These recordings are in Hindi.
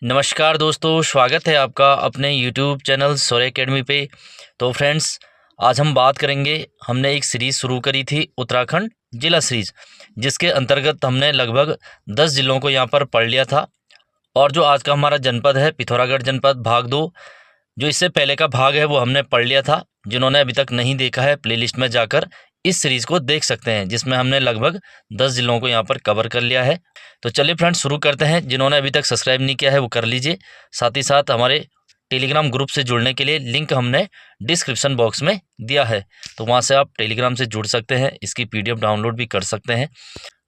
नमस्कार दोस्तों, स्वागत है आपका अपने YouTube चैनल सौर्य एकेडमी पे। तो फ्रेंड्स, आज हम बात करेंगे। हमने एक सीरीज़ शुरू करी थी उत्तराखंड जिला सीरीज़, जिसके अंतर्गत हमने लगभग 10 ज़िलों को यहाँ पर पढ़ लिया था। और जो आज का हमारा जनपद है पिथौरागढ़ जनपद भाग 2, जो इससे पहले का भाग है वो हमने पढ़ लिया था। जिन्होंने अभी तक नहीं देखा है, प्लेलिस्ट में जाकर इस सीरीज़ को देख सकते हैं, जिसमें हमने लगभग 10 ज़िलों को यहाँ पर कवर कर लिया है। तो चलिए फ्रेंड्स, शुरू करते हैं। जिन्होंने अभी तक सब्सक्राइब नहीं किया है वो कर लीजिए। साथ ही साथ हमारे टेलीग्राम ग्रुप से जुड़ने के लिए लिंक हमने डिस्क्रिप्शन बॉक्स में दिया है, तो वहाँ से आप टेलीग्राम से जुड़ सकते हैं, इसकी PDF डाउनलोड भी कर सकते हैं।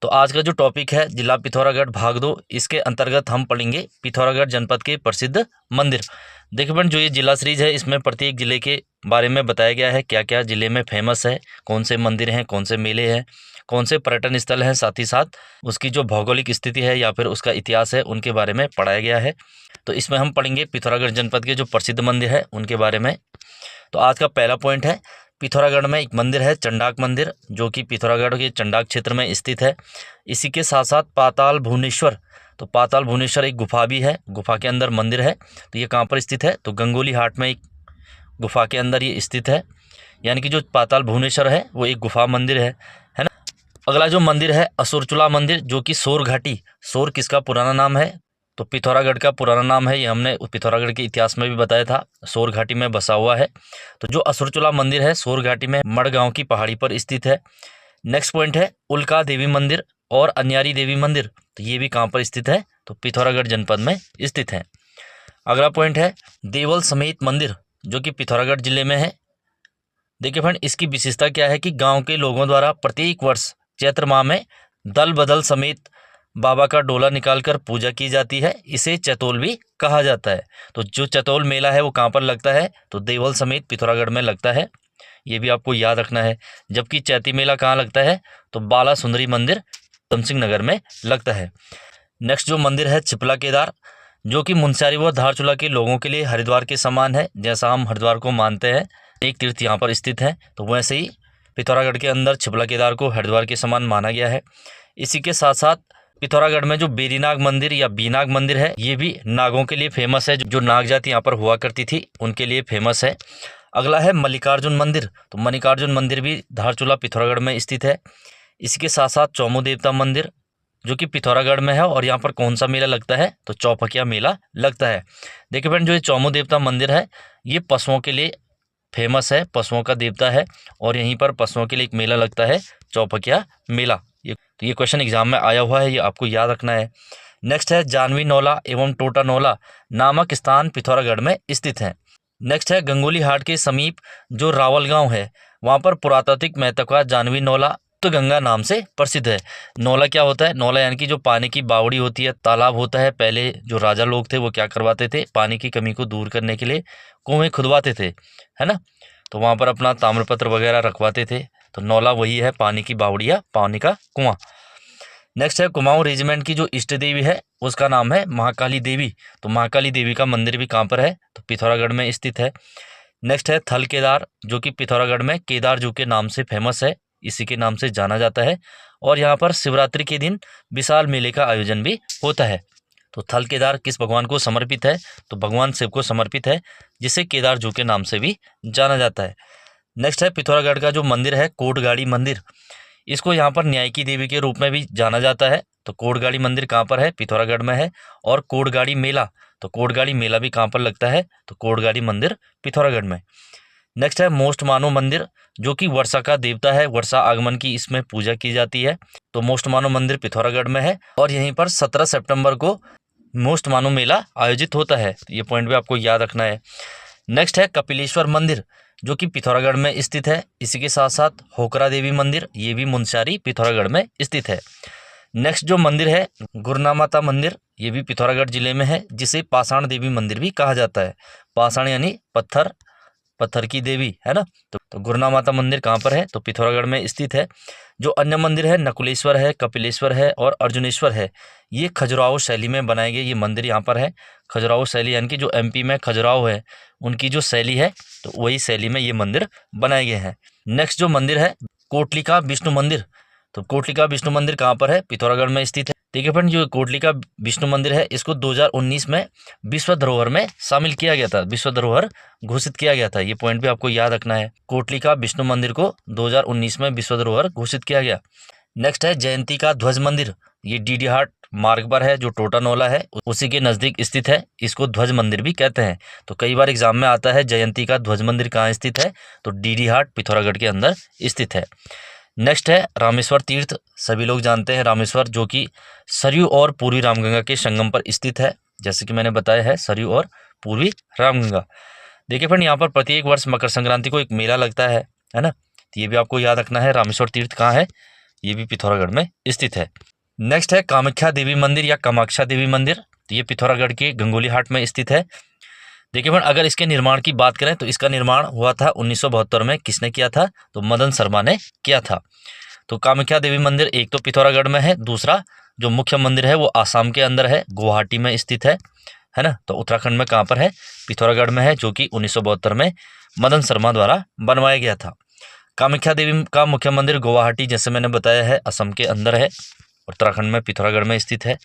तो आज का जो टॉपिक है जिला पिथौरागढ़ भाग 2, इसके अंतर्गत हम पढ़ेंगे पिथौरागढ़ जनपद के प्रसिद्ध मंदिर। देखिए फ्रेंड, जो ये जिला सीरीज है इसमें प्रत्येक ज़िले के बारे में बताया गया है, क्या क्या ज़िले में फेमस है, कौन से मंदिर हैं, कौन से मेले हैं, कौन से पर्यटन स्थल हैं, साथ ही साथ उसकी जो भौगोलिक स्थिति है या फिर उसका इतिहास है उनके बारे में पढ़ाया गया है। तो इसमें हम पढ़ेंगे पिथौरागढ़ जनपद के जो प्रसिद्ध मंदिर है उनके बारे में। तो आज का पहला पॉइंट है, पिथौरागढ़ में एक मंदिर है चंडाक मंदिर, जो कि पिथौरागढ़ के चंडाक क्षेत्र में स्थित है। इसी के साथ साथ पाताल भुवनेश्वर, तो पाताल भुवनेश्वर एक गुफा भी है, गुफा के अंदर मंदिर है। तो ये कहाँ पर स्थित है, तो गंगोली हाट में एक गुफा के अंदर ये स्थित है। यानी कि जो पाताल भुवनेश्वर है वो एक गुफा मंदिर है ना। अगला जो मंदिर है असुरचूला मंदिर, जो कि सोर घाटी, सोर किसका पुराना नाम है, तो पिथौरागढ़ का पुराना नाम है। ये हमने पिथौरागढ़ के इतिहास में भी बताया था, सोर घाटी में बसा हुआ है। तो जो असुरचूला मंदिर है सोर घाटी में मड़गांव की पहाड़ी पर स्थित है। नेक्स्ट पॉइंट है उल्का देवी मंदिर और अन्यारी देवी मंदिर, तो ये भी कहाँ पर स्थित है, तो पिथौरागढ़ जनपद में स्थित है। अगला पॉइंट है देवल समेत मंदिर, जो कि पिथौरागढ़ जिले में है। देखिए फ्रेंड, इसकी विशेषता क्या है कि गांव के लोगों द्वारा प्रत्येक वर्ष चैत्र माह में दल बदल समेत बाबा का डोला निकालकर पूजा की जाती है। इसे चैतौल भी कहा जाता है। तो जो चैतौल मेला है वो कहाँ पर लगता है, तो देवल समेत पिथौरागढ़ में लगता है, ये भी आपको याद रखना है। जबकि चैती मेला कहाँ लगता है, तो बाला सुंदरी मंदिर उधमसिंह नगर में लगता है। नेक्स्ट जो मंदिर है चिपला केदार, जो कि मुनस्यारी व धारचूला के लोगों के लिए हरिद्वार के समान है। जैसा हम हरिद्वार को मानते हैं, एक तीर्थ यहाँ पर स्थित है, तो वैसे ही पिथौरागढ़ के अंदर छिपला केदार को हरिद्वार के समान माना गया है। इसी के साथ साथ पिथौरागढ़ में जो बेरीनाग मंदिर या बीनाग मंदिर है, ये भी नागों के लिए फेमस है। जो नाग जाति यहाँ पर हुआ करती थी उनके लिए फेमस है। अगला है मल्लिकार्जुन मंदिर, तो मल्लिकार्जुन मंदिर भी धारचूला पिथौरागढ़ में स्थित है। इसके साथ साथ चौमू देवता मंदिर, जो कि पिथौरागढ़ में है। और यहाँ पर कौन सा मेला लगता है, तो चौपकिया मेला लगता है। देखिए फ्रेंड, जो ये चौमू देवता मंदिर है ये पशुओं के लिए फेमस है, पशुओं का देवता है। और यहीं पर पशुओं के लिए एक मेला लगता है, चौपकिया मेला। ये क्वेश्चन एग्जाम में आया हुआ है, ये आपको याद रखना है। नेक्स्ट है जानवी नौला एवं टोटा नौला नामक स्थान पिथौरागढ़ में स्थित है। नेक्स्ट है गंगोली हाट के समीप जो रावल गांव है, वहाँ पर पुरातात्विक महत्व का जानवी नौला तो गंगा नाम से प्रसिद्ध है। नौला क्या होता है, नौला यानी कि जो पानी की बावड़ी होती है, तालाब होता है। पहले जो राजा लोग थे वो क्या करवाते थे, पानी की कमी को दूर करने के लिए कुएं खुदवाते थे, है ना। तो वहाँ पर अपना ताम्रपत्र वगैरह रखवाते थे। तो नौला वही है, पानी की बावड़ी या पानी का कुआं। नेक्स्ट है कुमाऊं रेजिमेंट की जो इष्ट देवी है उसका नाम है महाकाली देवी। तो महाकाली देवी का मंदिर भी कहाँ पर है, तो पिथौरागढ़ में स्थित है। नेक्स्ट है थल केदार, जो कि पिथौरागढ़ में केदार जू के नाम से फेमस है, इसी के नाम से जाना जाता है। और यहाँ पर शिवरात्रि के दिन विशाल मेले का आयोजन भी होता है। तो थल केदार किस भगवान को समर्पित है, तो भगवान शिव को समर्पित है, जिसे केदार जू के नाम से भी जाना जाता है। नेक्स्ट है पिथौरागढ़ का जो मंदिर है कोटगाड़ी मंदिर, इसको यहाँ पर न्याय की देवी के रूप में भी जाना जाता है। तो कोटगाड़ी मंदिर कहाँ पर है, पिथौरागढ़ में है। और कोटगाड़ी मेला, तो कोटगाड़ी मेला भी कहाँ पर लगता है, तो कोटगाड़ी मंदिर पिथौरागढ़ में। नेक्स्ट है मोस्ट मानो मंदिर, जो कि वर्षा का देवता है, वर्षा आगमन की इसमें पूजा की जाती है। तो मोस्ट मानो मंदिर पिथौरागढ़ में है। और यहीं पर 17 सितंबर को मोस्ट मानो मेला आयोजित होता है। ये पॉइंट भी आपको याद रखना है। नेक्स्ट है कपिलेश्वर मंदिर, जो कि पिथौरागढ़ में स्थित है। इसी के साथ साथ होकरा देवी मंदिर, ये भी मुनस्यारी पिथौरागढ़ में स्थित है। नेक्स्ट जो मंदिर है गुरना माता मंदिर, ये भी पिथौरागढ़ जिले में है, जिसे पाषाण देवी मंदिर भी कहा जाता है। पाषाण यानी पत्थर, पत्थर की देवी, है ना। तो गुरना माता मंदिर कहाँ पर है, तो पिथौरागढ़ में स्थित है। जो अन्य मंदिर है नकुलेश्वर है, कपिलेश्वर है और अर्जुनेश्वर है, ये खजुराहो शैली में बनाए गए ये मंदिर यहाँ पर है। खजुराहो शैली यानी कि जो MP में खजुराहो है उनकी जो शैली है, तो वही शैली में ये मंदिर बनाए गए हैं। नेक्स्ट जो मंदिर है कोटलिका विष्णु मंदिर, तो कोटलिका विष्णु मंदिर कहाँ पर है, पिथौरागढ़ में स्थित है। देखिए फ्रेंड, जो कोटली का विष्णु मंदिर है इसको 2019 में विश्व धरोहर में शामिल किया गया था, विश्व धरोहर घोषित किया गया था। ये पॉइंट भी आपको याद रखना है, कोटली का विष्णु मंदिर को 2019 में विश्व धरोहर घोषित किया गया। नेक्स्ट है जयंती का ध्वज मंदिर, ये डीडी हाट मार्ग पर है, जो टोटानोला है उसी के नज़दीक स्थित है, इसको ध्वज मंदिर भी कहते हैं। तो कई बार एग्जाम में आता है जयंती का ध्वज मंदिर कहाँ स्थित है, तो डीडी हाट पिथौरागढ़ के अंदर स्थित है। नेक्स्ट है रामेश्वर तीर्थ, सभी लोग जानते हैं रामेश्वर, जो कि सरयू और पूर्वी रामगंगा के संगम पर स्थित है, जैसे कि मैंने बताया है सरयू और पूर्वी रामगंगा। देखिए फ्रेंड, यहाँ पर प्रत्येक वर्ष मकर संक्रांति को एक मेला लगता है ना, तो ये भी आपको याद रखना है। रामेश्वर तीर्थ कहाँ है, ये भी पिथौरागढ़ में स्थित है। नेक्स्ट है कामाख्या देवी मंदिर या कामाख्या देवी मंदिर, तो ये पिथौरागढ़ के गंगोली हाट में स्थित है। देखिए फ्रेंड, अगर इसके निर्माण की बात करें तो इसका निर्माण हुआ था 1972 में, किसने किया था, तो मदन शर्मा ने किया था। तो कामाख्या देवी मंदिर एक तो पिथौरागढ़ में है, दूसरा जो मुख्य मंदिर है वो आसाम के अंदर है, गुवाहाटी में स्थित है ना। तो उत्तराखंड में कहाँ पर है, पिथौरागढ़ में है, जो कि 1972 में मदन शर्मा द्वारा बनवाया गया था। कामाख्या देवी का मुख्य मंदिर गुवाहाटी, जैसे मैंने बताया है, असम के अंदर है, उत्तराखंड में पिथौरागढ़ में स्थित है।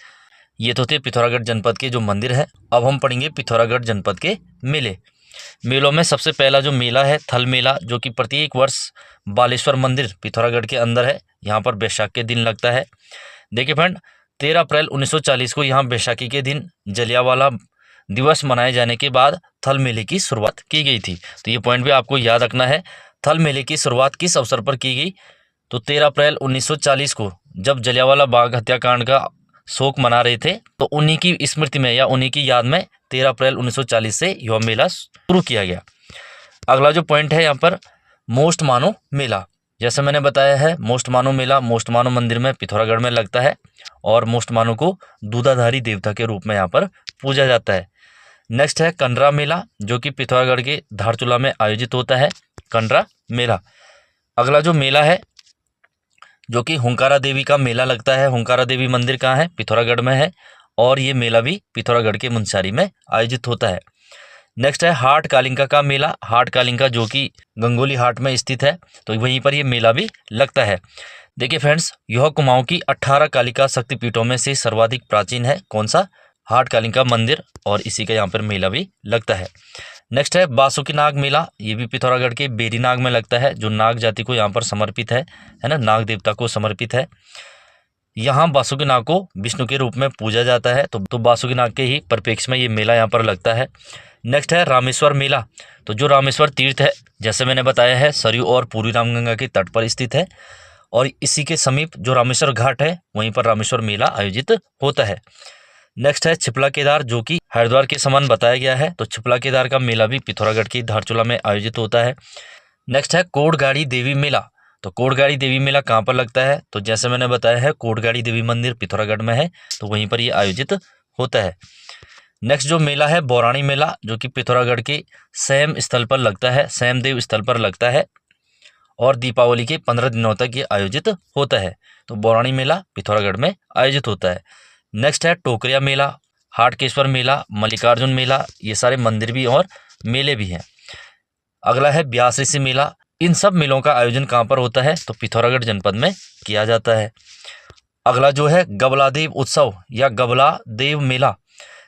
ये तो थे पिथौरागढ़ जनपद के जो मंदिर है। अब हम पढ़ेंगे पिथौरागढ़ जनपद के मेले। मेलों में सबसे पहला जो मेला है थल मेला, जो कि प्रत्येक वर्ष बालेश्वर मंदिर पिथौरागढ़ के अंदर है, यहाँ पर बैसाख के दिन लगता है। देखिए फ्रेंड, 13 अप्रैल 1940 को यहाँ बैसाखी के दिन जलियांवाला दिवस मनाए जाने के बाद थल मेले की शुरुआत की गई थी। तो ये पॉइंट भी आपको याद रखना है, थल मेले की शुरुआत किस अवसर पर की गई, तो 13 अप्रैल 1940 को जब जलियांवाला बाग हत्याकांड का शोक मना रहे थे, तो उन्हीं की स्मृति में या उन्हीं की याद में 13 अप्रैल 1940 से यह मेला शुरू किया गया। अगला जो पॉइंट है यहाँ पर मोस्ट मानो मेला, जैसे मैंने बताया है मोस्ट मानो मेला मोस्ट मानो मंदिर में पिथौरागढ़ में लगता है, और मोस्ट मानो को दूधाधारी देवता के रूप में यहाँ पर पूजा जाता है। नेक्स्ट है कंडरा मेला, जो कि पिथौरागढ़ के धारचूला में आयोजित होता है, कंडरा मेला। अगला जो मेला है जो कि हुंकारा देवी का मेला लगता है, हुंकारा देवी मंदिर कहाँ है, पिथौरागढ़ में है, और ये मेला भी पिथौरागढ़ के मुनस्यारी में आयोजित होता है। नेक्स्ट है हाट कालिंका का मेला, हाट कालिंका जो कि गंगोली हाट में स्थित है, तो वहीं पर ये मेला भी लगता है। देखिए फ्रेंड्स, यह कुमाऊं की 18 कालिका शक्तिपीठों में से सर्वाधिक प्राचीन है, कौन सा, हाट कालिंका मंदिर, और इसी का यहाँ पर मेला भी लगता है। नेक्स्ट है बासुकी नाग मेला, ये भी पिथौरागढ़ के बेरी नाग में लगता है, जो नाग जाति को यहाँ पर समर्पित है ना, नाग देवता को समर्पित है। यहाँ बासुकी नाग को विष्णु के रूप में पूजा जाता है, तो बासुकी नाग के ही परिप्रेक्ष्य में ये मेला यहाँ पर लगता है। नेक्स्ट है रामेश्वर मेला, तो जो रामेश्वर तीर्थ है, जैसे मैंने बताया है, सरयू और पूर्वी रामगंगा के तट पर स्थित है, और इसी के समीप जो रामेश्वर घाट है वहीं पर रामेश्वर मेला आयोजित होता है। नेक्स्ट है छिपला केदार, जो कि हरिद्वार के समान बताया गया है, तो छिपला केदार का मेला भी पिथौरागढ़ की धारचूला में आयोजित होता है। नेक्स्ट है कोटगाड़ी देवी मेला, तो कोटगाड़ी देवी मेला कहाँ पर लगता है, तो जैसे मैंने बताया है कोटगाड़ी देवी मंदिर पिथौरागढ़ में है, तो वहीं पर ये आयोजित होता है। नेक्स्ट जो मेला है बौराणी मेला, जो कि पिथौरागढ़ के सैम स्थल पर लगता है, सैमदेव स्थल पर लगता है, और दीपावली के 15 दिनों तक ये आयोजित होता है। तो बौराणी मेला पिथौरागढ़ में आयोजित होता है। नेक्स्ट है टोकरिया मेला, हाटकेश्वर मेला, मल्लिकार्जुन मेला, ये सारे मंदिर भी और मेले भी हैं। अगला है ब्यास ऋषि मेला, इन सब मेलों का आयोजन कहाँ पर होता है, तो पिथौरागढ़ जनपद में किया जाता है। अगला जो है गबलादेव उत्सव या गबलादेव मेला।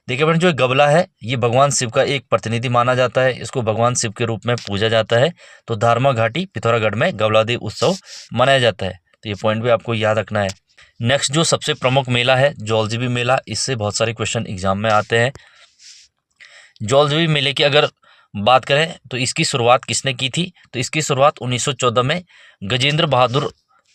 देखिए फ्रेंड, जो गबला है ये भगवान शिव का एक प्रतिनिधि माना जाता है, इसको भगवान शिव के रूप में पूजा जाता है, तो धारमा घाटी पिथौरागढ़ में गबलादेव उत्सव मनाया जाता है, तो ये पॉइंट भी आपको याद रखना है। नेक्स्ट जो सबसे प्रमुख मेला है जौलजीबी मेला, इससे बहुत सारे क्वेश्चन एग्जाम में आते हैं। जौलजीबी मेले की अगर बात करें तो इसकी शुरुआत किसने की थी, तो इसकी शुरुआत 1914 में गजेंद्र बहादुर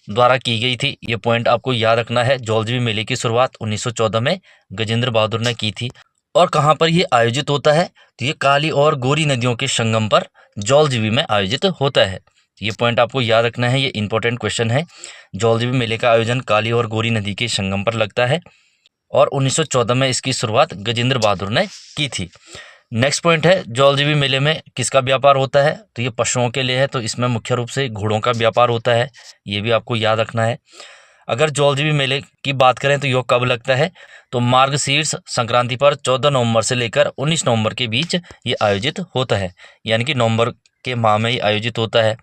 द्वारा की गई थी, ये पॉइंट आपको याद रखना है। जौलजीबी मेले की शुरुआत 1914 में गजेंद्र बहादुर ने की थी, और कहाँ पर ये आयोजित होता है, तो ये काली और गोरी नदियों के संगम पर जौलजीबी में आयोजित होता है, ये पॉइंट आपको याद रखना है, ये इंपॉर्टेंट क्वेश्चन है। जौलजीबी मेले का आयोजन काली और गोरी नदी के संगम पर लगता है, और 1914 में इसकी शुरुआत गजेंद्र बहादुर ने की थी। नेक्स्ट पॉइंट है जौलजीबी मेले में किसका व्यापार होता है, तो ये पशुओं के लिए है, तो इसमें मुख्य रूप से घोड़ों का व्यापार होता है, ये भी आपको याद रखना है। अगर जौलजीबी मेले की बात करें तो यह कब लगता है, तो मार्गशीर्ष संक्रांति पर 14 नवंबर से लेकर 19 नवंबर के बीच ये आयोजित होता है, यानी कि नवंबर के माह में ही आयोजित होता है।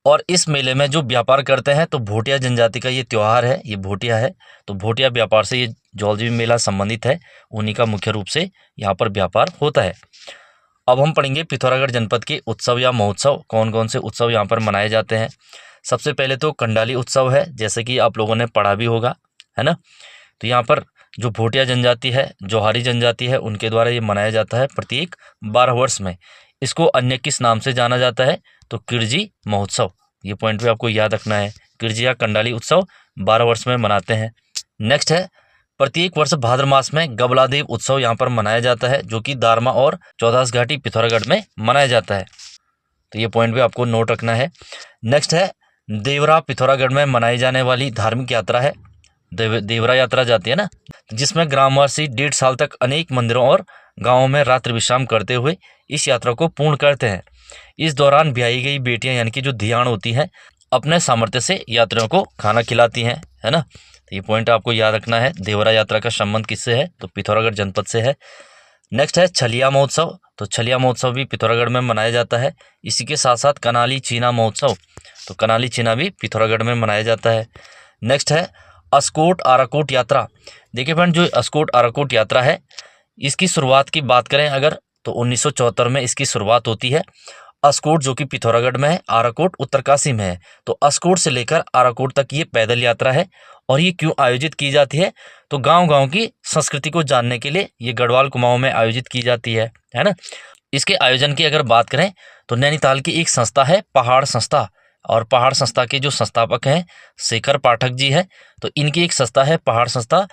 और इस मेले में जो व्यापार करते हैं तो भोटिया जनजाति का ये त्यौहार है, ये भोटिया है, तो भोटिया व्यापार से ये जौलजीबी मेला संबंधित है, उन्हीं का मुख्य रूप से यहाँ पर व्यापार होता है। अब हम पढ़ेंगे पिथौरागढ़ जनपद के उत्सव या महोत्सव, कौन कौन से उत्सव यहाँ पर मनाए जाते हैं। सबसे पहले तो कंडाली उत्सव है, जैसे कि आप लोगों ने पढ़ा भी होगा, है ना। तो यहाँ पर जो भोटिया जनजाति है, जौहारी जनजाति है, उनके द्वारा ये मनाया जाता है प्रत्येक 12 वर्ष में। इसको अन्य किस नाम से जाना जाता है, तो किरजी महोत्सव, ये पॉइंट भी आपको याद रखना है। किरजी या कंडाली उत्सव 12 वर्ष में मनाते हैं। नेक्स्ट है प्रत्येक वर्ष भाद्र मास में गबलादेव उत्सव यहाँ पर मनाया जाता है, जो कि दारमा और चौदास घाटी पिथौरागढ़ में मनाया जाता है, तो ये पॉइंट भी आपको नोट रखना है। नेक्स्ट है देवरा पिथौरागढ़ में मनाई जाने वाली धार्मिक यात्रा है, देवरा यात्रा जाती है ना, जिसमें ग्रामवासी 1.5 साल तक अनेक मंदिरों और गांवों में रात्रि विश्राम करते हुए इस यात्रा को पूर्ण करते हैं। इस दौरान ब्याही गई बेटियां यानी कि जो धियाण होती हैं, अपने सामर्थ्य से यात्रियों को खाना खिलाती हैं, है ना। तो ये पॉइंट आपको याद रखना है। देवरा यात्रा का संबंध किससे है, तो पिथौरागढ़ जनपद से है। नेक्स्ट है छलिया महोत्सव, तो छलिया महोत्सव भी पिथौरागढ़ में मनाया जाता है। इसी के साथ साथ कनाली चीना महोत्सव, तो कनाली चीना भी पिथौरागढ़ में मनाया जाता है। नेक्स्ट है अस्कोट आराकोट यात्रा। देखिए फ्रेंड, जो अस्कोट आराकोट यात्रा है, इसकी शुरुआत की बात करें अगर, तो 1974 में इसकी शुरुआत होती है। अस्कोट जो कि पिथौरागढ़ में है, आराकोट उत्तरकाशी में है। तो अस्कोट से लेकर आराकोट तक ये पैदल यात्रा है। और ये क्यों आयोजित की जाती है, तो गांव-गांव की संस्कृति को जानने के लिए ये गढ़वाल कुमाऊं में आयोजित की जाती है ना। इसके आयोजन की अगर बात करें तो नैनीताल की एक संस्था है पहाड़ संस्था, और पहाड़ संस्था के जो संस्थापक हैं शेखर पाठक जी है। तो इनकी एक संस्था है पहाड़ संस्था।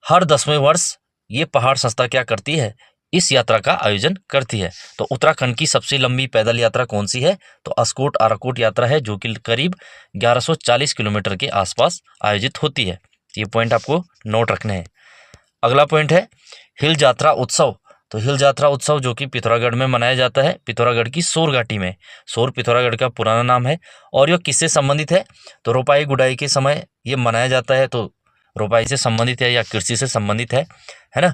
हर 10वें वर्ष ये पहाड़ संस्था क्या करती है, इस यात्रा का आयोजन करती है। तो उत्तराखंड की सबसे लंबी पैदल यात्रा कौन सी है, तो अस्कोट आराकोट यात्रा है, जो कि करीब 1140 किलोमीटर के आसपास आयोजित होती है। ये पॉइंट आपको नोट रखने हैं। अगला पॉइंट है हिल जात्रा उत्सव। तो हिल जात्रा उत्सव जो कि पिथौरागढ़ में मनाया जाता है, पिथौरागढ़ की सोर घाटी में। सोर पिथौरागढ़ का पुराना नाम है। और यह किससे संबंधित है, तो रोपाई गुडाई के समय ये मनाया जाता है। तो रोपाई से संबंधित है या कृषि से संबंधित है ना।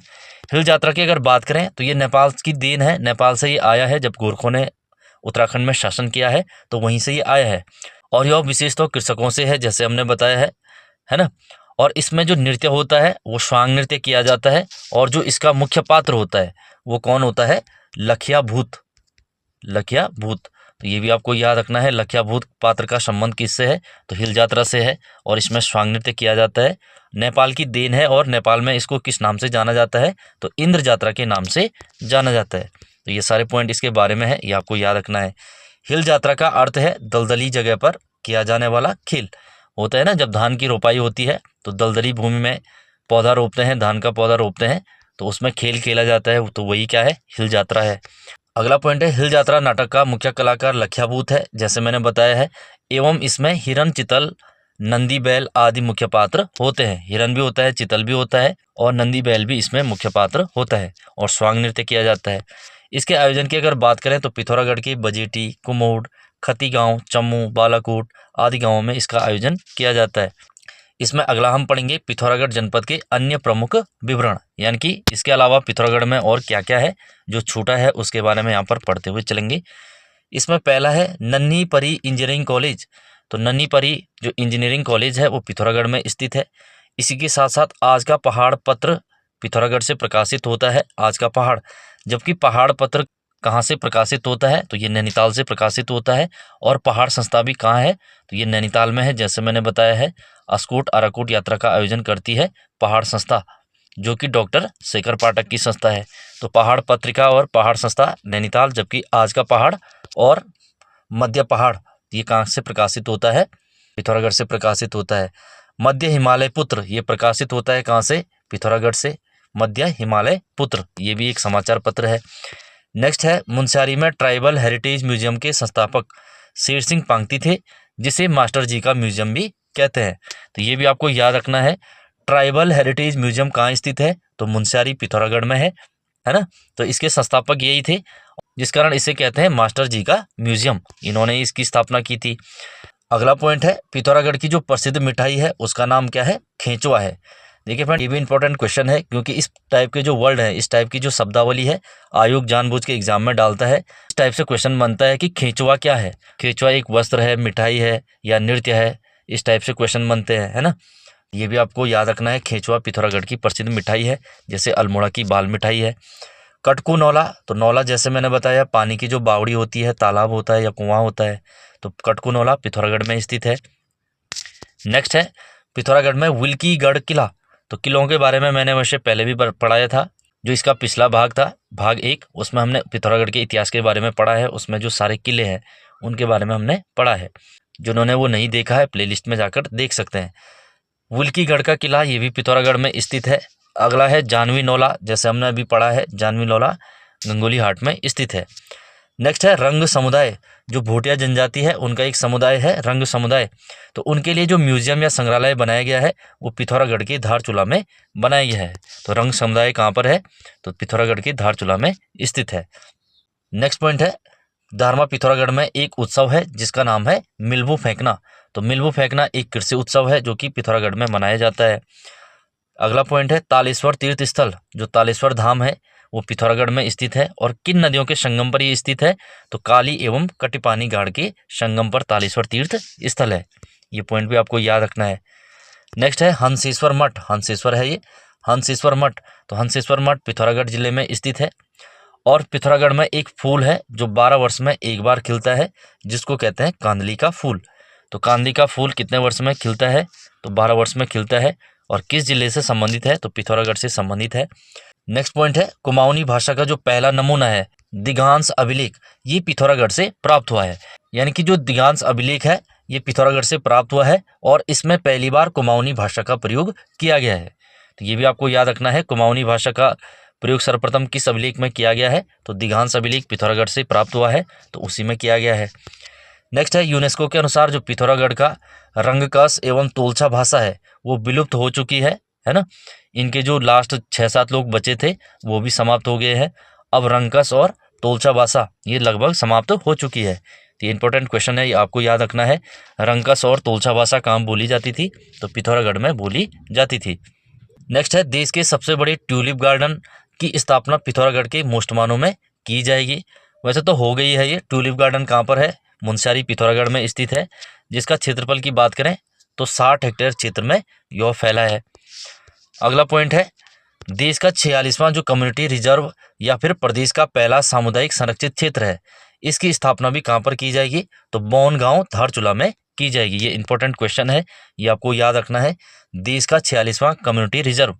हिल यात्रा की अगर बात करें तो ये नेपाल की देन है, नेपाल से ये आया है। जब गोरखों ने उत्तराखंड में शासन किया है तो वहीं से ये आया है। और यह विशेष तो कृषकों से है, जैसे हमने बताया है ना। और इसमें जो नृत्य होता है वो स्वांग नृत्य किया जाता है। और जो इसका मुख्य पात्र होता है वो कौन होता है, लखिया भूत, लखिया भूत। तो ये भी आपको याद रखना है, लखिया भूत पात्र का संबंध किससे है, तो हिल यात्रा से है। और इसमें स्वांग नृत्य किया जाता है। नेपाल की देन है और नेपाल में इसको किस नाम से जाना जाता है, तो इंद्र यात्रा के नाम से जाना जाता है। तो ये सारे पॉइंट इसके बारे में है, ये आपको याद रखना है। हिल यात्रा का अर्थ है दलदली जगह पर किया जाने वाला खेल। होता है ना, जब धान की रोपाई होती है तो दलदली भूमि में पौधा रोपते हैं, धान का पौधा रोपते हैं, तो उसमें खेल खेला जाता है, तो वही क्या है, हिल यात्रा है। अगला पॉइंट है हिल यात्रा नाटक का मुख्य कलाकार लखिया भूत है, जैसे मैंने बताया है। एवं इसमें हिरन, चितल, नंदी बैल आदि मुख्य पात्र होते हैं। हिरन भी होता है, चितल भी होता है और नंदी बैल भी इसमें मुख्य पात्र होता है। और स्वांग नृत्य किया जाता है। इसके आयोजन की अगर बात करें तो पिथौरागढ़ की बजेटी, कुमोड, खती गाँव, चम्मू, बालाकोट आदि गाँवों में इसका आयोजन किया जाता है। इसमें अगला हम पढ़ेंगे पिथौरागढ़ जनपद के अन्य प्रमुख विवरण, यानी कि इसके अलावा पिथौरागढ़ में और क्या क्या है जो छूटा है उसके बारे में यहाँ पर पढ़ते हुए चलेंगे। इसमें पहला है नन्ही परी इंजीनियरिंग कॉलेज। तो नन्ही परी जो इंजीनियरिंग कॉलेज है वो पिथौरागढ़ में स्थित है। इसी के साथ साथ आज का पहाड़ पत्र पिथौरागढ़ से प्रकाशित होता है, आज का पहाड़। जबकि पहाड़ पत्र कहाँ से प्रकाशित होता है, तो ये नैनीताल से प्रकाशित होता है। और पहाड़ संस्था भी कहाँ है, तो ये नैनीताल में है, जैसे मैंने बताया है। अस्कोट आराकोट यात्रा का आयोजन करती है पहाड़ संस्था, जो कि डॉक्टर शेखर पाठक की संस्था है। तो पहाड़ पत्रिका और पहाड़ संस्था नैनीताल, जबकि आज का पहाड़ और मध्य पहाड़ ये कहाँ से प्रकाशित होता है, पिथौरागढ़ से प्रकाशित होता है। मध्य हिमालय पुत्र ये प्रकाशित होता है कहाँ से, पिथौरागढ़ से। मध्य हिमालय पुत्र ये भी एक समाचार पत्र है। नेक्स्ट है मुनस्यारी में ट्राइबल हेरिटेज म्यूजियम के संस्थापक शेर सिंह पांगती थे, जिसे मास्टर जी का म्यूजियम भी कहते हैं। तो ये भी आपको याद रखना है। ट्राइबल हेरिटेज म्यूजियम कहाँ स्थित है, तो मुनस्यारी पिथौरागढ़ में है ना। तो इसके संस्थापक यही थे, जिस कारण इसे कहते हैं मास्टर जी का म्यूजियम। इन्होंने इसकी स्थापना की थी। अगला पॉइंट है पिथौरागढ़ की जो प्रसिद्ध मिठाई है उसका नाम क्या है, खेचुआ है। देखिए फ्रेंड, ये भी इंपॉर्टेंट क्वेश्चन है, क्योंकि इस टाइप के जो वर्ड है, इस टाइप की जो शब्दावली है, आयोग जानबूझ के एग्जाम में डालता है। इस टाइप से क्वेश्चन बनता है कि खेचुआ क्या है। खेचुआ एक वस्त्र है, मिठाई है या नृत्य है, इस टाइप से क्वेश्चन बनते हैं, है ना। ये भी आपको याद रखना है। खेचुआ पिथौरागढ़ की प्रसिद्ध मिठाई है, जैसे अल्मोड़ा की बाल मिठाई है। कटकू नौला, तो नौला जैसे मैंने बताया पानी की जो बावड़ी होती है, तालाब होता है या कुआं होता है, तो कटकू नौला पिथौरागढ़ में स्थित है। नेक्स्ट है पिथौरागढ़ में विल्कीगढ़ किला। तो किलों के बारे में मैंने वैसे पहले भी पढ़ाया था। जो इसका पिछला भाग था, भाग 1, उसमें हमने पिथौरागढ़ के इतिहास के बारे में पढ़ा है। उसमें जो सारे किले हैं उनके बारे में हमने पढ़ा है। जिन्होंने वो नहीं देखा है, प्लेलिस्ट में जाकर देख सकते हैं। विल्कीगढ़ का किला ये भी पिथौरागढ़ में स्थित है। अगला है जानवी नौला, जैसे हमने अभी पढ़ा है, जानवी नौला गंगोली हाट में स्थित है। नेक्स्ट है रंग समुदाय। जो भोटिया जनजाति है उनका एक समुदाय है रंग समुदाय, तो उनके लिए जो म्यूजियम या संग्रहालय बनाया गया है वो पिथौरागढ़ के धारचूला में बनाया गया है। तो रंग समुदाय कहाँ पर है, तो पिथौरागढ़ के धारचूला में स्थित है। नेक्स्ट पॉइंट है दारमा पिथौरागढ़ में एक उत्सव है जिसका नाम है मिलबू फेंकना। तो मिलबू फेंकना एक कृषि उत्सव है जो कि पिथौरागढ़ में मनाया जाता है। अगला पॉइंट है तालेश्वर तीर्थ स्थल। जो तालेश्वर धाम है वो पिथौरागढ़ में स्थित है और किन नदियों के संगम पर ये स्थित है, तो काली एवं कटिपानी गाड़ के संगम पर तालेश्वर तीर्थ स्थल है। ये पॉइंट भी आपको याद रखना है। नेक्स्ट है हंसेश्वर मठ। हंसेश्वर है ये हंसेश्वर मठ। तो हंसेश्वर मठ पिथौरागढ़ जिले में स्थित है। और पिथौरागढ़ में एक फूल है जो 12 वर्ष में एक बार खिलता है, जिसको कहते हैं कांदली का फूल। तो कांदली का फूल कितने वर्ष में खिलता है, तो 12 वर्ष में खिलता है। और किस जिले से संबंधित है, तो पिथौरागढ़ से संबंधित है। नेक्स्ट पॉइंट है कुमाऊनी भाषा का जो पहला नमूना है दिगांश अभिलेख, ये पिथौरागढ़ से प्राप्त हुआ है। यानी कि जो दिगांश अभिलेख है ये पिथौरागढ़ से प्राप्त हुआ है और इसमें पहली बार कुमाऊनी भाषा का प्रयोग किया गया है। तो ये भी आपको याद रखना है, कुमाऊनी भाषा का प्रयोग सर्वप्रथम किस अभिलेख में किया गया है, तो दिगांश अभिलेख पिथौरागढ़ से प्राप्त हुआ है, तो उसी में किया गया है। नेक्स्ट है यूनेस्को के अनुसार जो पिथौरागढ़ का रंगकस एवं तोलछा भाषा है वो विलुप्त हो चुकी है ना। इनके जो लास्ट 6-7 लोग बचे थे वो भी समाप्त हो गए हैं। अब रंगकस और तोलछा भाषा ये लगभग समाप्त हो चुकी है। तो ये इंपॉर्टेंट क्वेश्चन है, ये आपको याद रखना है। रंगकस और तोलछा भाषा कहाँ बोली जाती थी, तो पिथौरागढ़ में बोली जाती थी। नेक्स्ट है देश के सबसे बड़े ट्यूलिप गार्डन की स्थापना पिथौरागढ़ के मोस्टमानों में की जाएगी। वैसे तो हो गई है ये। ट्यूलिप गार्डन कहाँ पर है, मुनस्यारी पिथौरागढ़ में स्थित है, जिसका क्षेत्रफल की बात करें तो 60 हेक्टेयर क्षेत्र में यह फैला है। अगला पॉइंट है देश का 46वां जो कम्युनिटी रिजर्व या फिर प्रदेश का पहला सामुदायिक संरक्षित क्षेत्र है, इसकी स्थापना भी कहाँ पर की जाएगी, तो बौन गांव धारचूला में की जाएगी। ये इंपॉर्टेंट क्वेश्चन है, ये आपको याद रखना है। देश का 46वां कम्युनिटी रिजर्व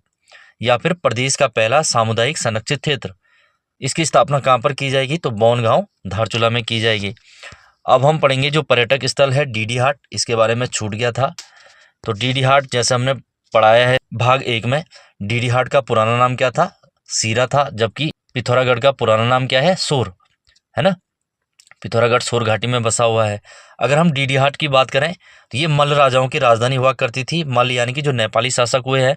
या फिर प्रदेश का पहला सामुदायिक संरक्षित क्षेत्र, इसकी स्थापना कहाँ पर की जाएगी, तो बौन गांव धारचूला में की जाएगी। अब हम पढ़ेंगे जो पर्यटक स्थल है डीडी हाट, इसके बारे में छूट गया था। तो डीडी हाट जैसे हमने पढ़ाया है भाग 1 में, डीडी हाट का पुराना नाम क्या था, सीरा था, जबकि पिथौरागढ़ का पुराना नाम क्या है, सोर, है ना। पिथौरागढ़ सोर घाटी में बसा हुआ है। अगर हम डीडी हाट की बात करें तो ये मल्ल राजाओं की राजधानी हुआ करती थी। मल्ल यानी कि जो नेपाली शासक हुए हैं,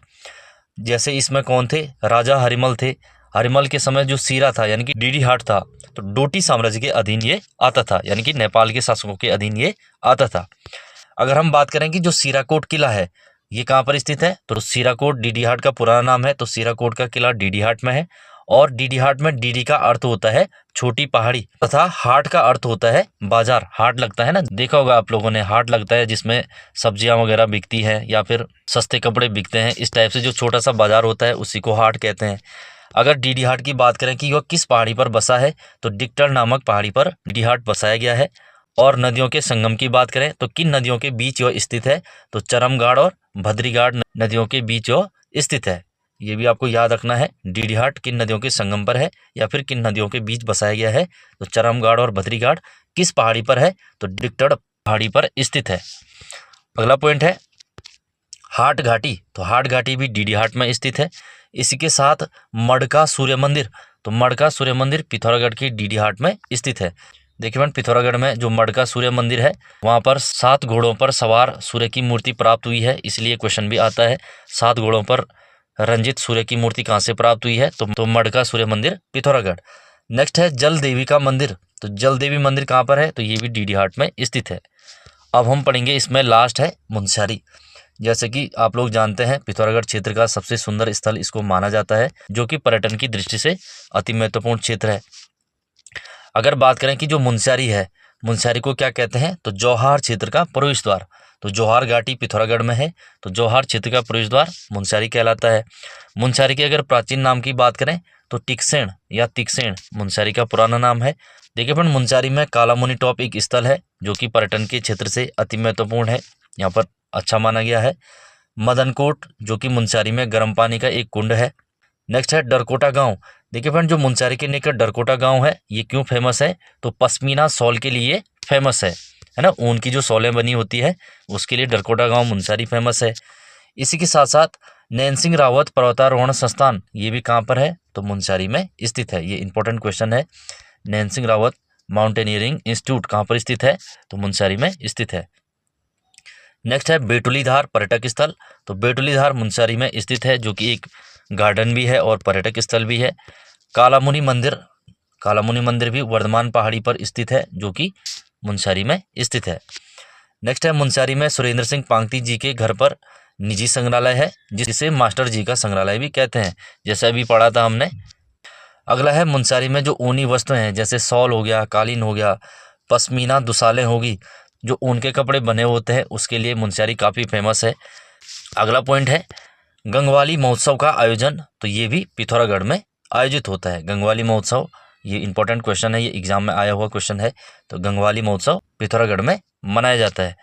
जैसे इसमें कौन थे, राजा हरिमल थे। हरिमल के समय जो सीरा था यानी कि डीडी हाट था, तो डोटी साम्राज्य के अधीन ये आता था, यानी कि नेपाल के शासकों के अधीन ये आता था। अगर हम बात करें कि जो सीराकोट किला है ये कहाँ पर स्थित है, तो सीराकोट डीडी हाट का पुराना नाम है, तो सीराकोट का किला डीडी हाट में है। और डीडी हाट में डीडी का अर्थ होता है छोटी पहाड़ी तथा हाट का अर्थ होता है बाजार। हाट लगता है ना, देखा होगा आप लोगों ने, हाट लगता है जिसमें सब्जियां वगैरह बिकती हैं या फिर सस्ते कपड़े बिकते हैं। इस टाइप से जो छोटा सा बाजार होता है उसी को हाट कहते हैं। अगर डीडी हाट की बात करें कि यह किस पहाड़ी पर बसा है, तो डिक्टर नामक पहाड़ी पर डीडी हाट बसाया गया है। और नदियों के संगम की बात करें तो किन नदियों के बीच यह स्थित है, तो चरमगाड़ और भद्रीगाड़ नदियों के बीच यह स्थित है। ये भी आपको याद रखना है, डीडी हाट किन नदियों के संगम पर है या फिर किन नदियों के बीच बसाया गया है, तो चरमगाड़ और भद्रीगाड़ किस पहाड़ी पर है, तो डिक्टर पहाड़ी पर स्थित है। अगला पॉइंट है हाट घाटी। तो हाट घाटी भी डीडी हाट में स्थित है। इसी के साथ मडका सूर्य मंदिर, तो मडका सूर्य मंदिर पिथौरागढ़ की डीडी हाट में स्थित है। देखिए फ्रेंड, पिथौरागढ़ में जो मडका सूर्य मंदिर है वहाँ पर 7 घोड़ों पर सवार सूर्य की मूर्ति प्राप्त हुई है, इसलिए क्वेश्चन भी आता है 7 घोड़ों पर रंजित सूर्य की मूर्ति कहाँ से प्राप्त हुई है, तो मडका सूर्य मंदिर पिथौरागढ़। नेक्स्ट है जल देवी का मंदिर। तो जल देवी मंदिर कहाँ पर है, तो ये भी डीडी हाट में स्थित है। अब हम पढ़ेंगे इसमें लास्ट है मुनस्यारी। जैसे कि आप लोग जानते हैं पिथौरागढ़ क्षेत्र का सबसे सुंदर स्थल इसको माना जाता है, जो कि पर्यटन की दृष्टि से अति महत्वपूर्ण क्षेत्र है। अगर बात करें कि जो मुनस्यारी है, मुनस्यारी को क्या कहते हैं, तो जौहार क्षेत्र का प्रवेश द्वार। तो जौहार घाटी पिथौरागढ़ में है, तो जौहार क्षेत्र का प्रवेश द्वार मुनस्यारी कहलाता है। मुनस्यारी के अगर प्राचीन नाम की बात करें तो टिकसेण या तिकसेण मुनस्यारी का पुराना नाम है। देखिए फ्रेंड, मुनस्यारी में कालामुनि टॉप एक स्थल है जो कि पर्यटन के क्षेत्र से अति महत्वपूर्ण है, यहाँ पर अच्छा माना गया है। मदनकोट जो कि मुनस्यारी में गर्म पानी का एक कुंड है। नेक्स्ट है डरकोटा गांव। देखिए फ्रेंड, जो मुनस्यारी के निकट डरकोटा गांव है, ये क्यों फेमस है, तो पश्मीना शॉल के लिए फेमस है ना, ऊन की जो शॉलें बनी होती है उसके लिए डरकोटा गांव मुनस्यारी फेमस है। इसी के साथ साथ नैन सिंह रावत पर्वतारोहण संस्थान, ये भी कहाँ पर है, तो मुनस्यारी में स्थित है। ये इंपॉर्टेंट क्वेश्चन है। नैन सिंह रावत माउंटेनियरिंग इंस्टीट्यूट कहाँ पर स्थित है, तो मुनस्यारी में स्थित है। नेक्स्ट है बेटुलीधार पर्यटक स्थल। तो बेटुलीधार मुनस्यारी में स्थित है, जो कि एक गार्डन भी है और पर्यटक स्थल भी है। कालामुनि मंदिर, कालामुनि मंदिर भी वर्धमान पहाड़ी पर स्थित है, जो कि मुनस्यारी में स्थित है। नेक्स्ट है मुनस्यारी में सुरेंद्र सिंह पांगती जी के घर पर निजी संग्रहालय है, जिसे मास्टर जी का संग्रहालय भी कहते हैं, जैसे अभी पढ़ा था हमने। अगला है मुनस्यारी में जो ऊनी वस्तुएं हैं, जैसे शॉल हो गया, कालीन हो गया, पश्मीना दुसालें होगी, जो ऊन के कपड़े बने होते हैं, उसके लिए मुनस्यारी काफ़ी फेमस है। अगला पॉइंट है गंगवाली महोत्सव का आयोजन। तो ये भी पिथौरागढ़ में आयोजित होता है, गंगवाली महोत्सव। ये इंपॉर्टेंट क्वेश्चन है, ये एग्जाम में आया हुआ क्वेश्चन है। तो गंगवाली महोत्सव पिथौरागढ़ में मनाया जाता है।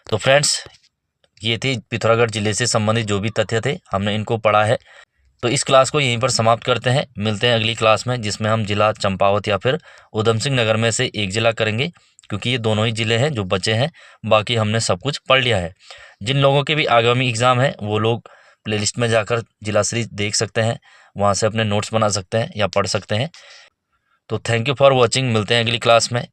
तो फ्रेंड्स, ये थे पिथौरागढ़ जिले से संबंधित जो भी तथ्य थे, हमने इनको पढ़ा है। तो इस क्लास को यहीं पर समाप्त करते हैं। मिलते हैं अगली क्लास में, जिसमें हम जिला चंपावत या फिर उधम सिंह नगर में से एक जिला करेंगे, क्योंकि ये दोनों ही ज़िले हैं जो बचे हैं, बाकी हमने सब कुछ पढ़ लिया है। जिन लोगों के भी आगामी एग्ज़ाम है वो लोग प्लेलिस्ट में जाकर जिला सीरीज देख सकते हैं, वहाँ से अपने नोट्स बना सकते हैं या पढ़ सकते हैं। तो थैंक यू फॉर वॉचिंग। मिलते हैं अगली क्लास में।